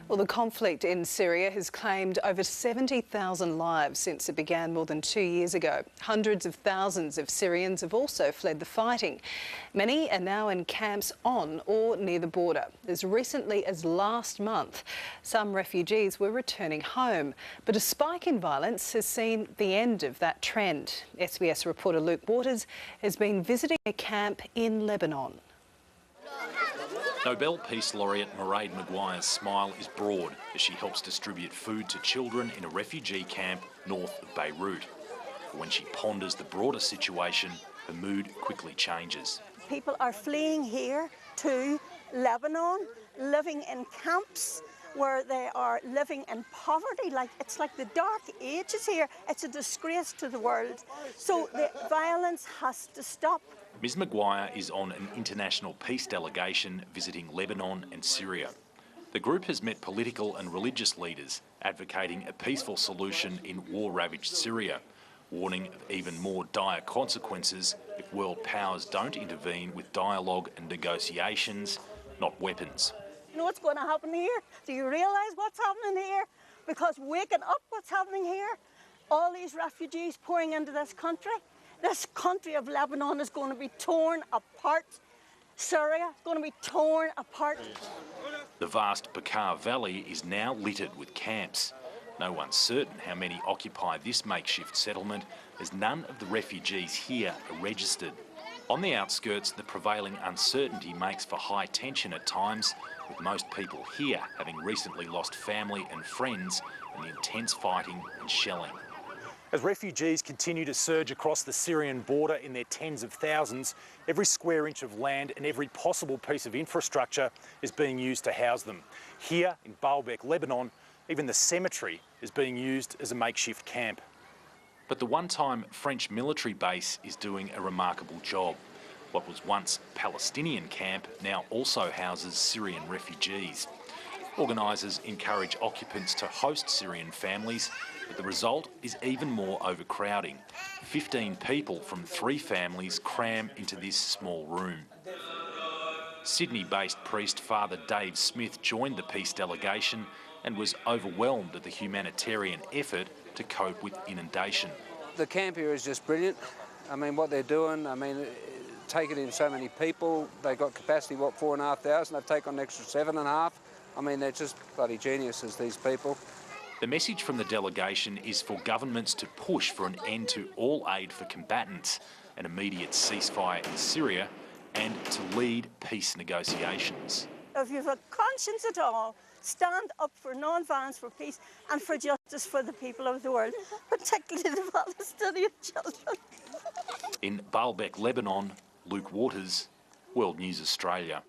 Well, the conflict in Syria has claimed over 70,000 lives since it began more than 2 years ago. Hundreds of thousands of Syrians have also fled the fighting. Many are now in camps on or near the border. As recently as last month, some refugees were returning home, but a spike in violence has seen the end of that trend. SBS reporter Luke Waters has been visiting a camp in Lebanon. Nobel Peace Laureate Mairead Maguire's smile is broad as she helps distribute food to children in a refugee camp north of Beirut. But when she ponders the broader situation, her mood quickly changes. People are fleeing here to Lebanon, living in camps where they are living in poverty. It's like the dark ages here. It's a disgrace to the world. So the violence has to stop. Ms Maguire is on an international peace delegation visiting Lebanon and Syria. The group has met political and religious leaders advocating a peaceful solution in war-ravaged Syria, warning of even more dire consequences if world powers don't intervene with dialogue and negotiations, not weapons. You know what's going to happen here? Do you realise what's happening here? Because waking up what's happening here, all these refugees pouring into this country of Lebanon is going to be torn apart. Syria is going to be torn apart. The vast Bekaa Valley is now littered with camps. No one's certain how many occupy this makeshift settlement, as none of the refugees here are registered. On the outskirts, the prevailing uncertainty makes for high tension at times, with most people here having recently lost family and friends in the intense fighting and shelling. As refugees continue to surge across the Syrian border in their tens of thousands, every square inch of land and every possible piece of infrastructure is being used to house them. Here in Baalbek, Lebanon, even the cemetery is being used as a makeshift camp. But the one-time French military base is doing a remarkable job. What was once a Palestinian camp now also houses Syrian refugees. Organisers encourage occupants to host Syrian families, but the result is even more overcrowding. 15 people from 3 families cram into this small room. Sydney-based priest Father Dave Smith joined the peace delegation and was overwhelmed at the humanitarian effort to cope with inundation. The camp here is just brilliant. I mean, what they're doing, taking in so many people. They got capacity, 4,500, they've taken on an extra 7,500. I mean, they're just bloody geniuses, these people. The message from the delegation is for governments to push for an end to all aid for combatants, an immediate ceasefire in Syria, and to lead peace negotiations. If you have a conscience at all, stand up for non-violence, for peace and for justice for the people of the world, particularly the Palestinian children. In Baalbek, Lebanon, Luke Waters, World News Australia.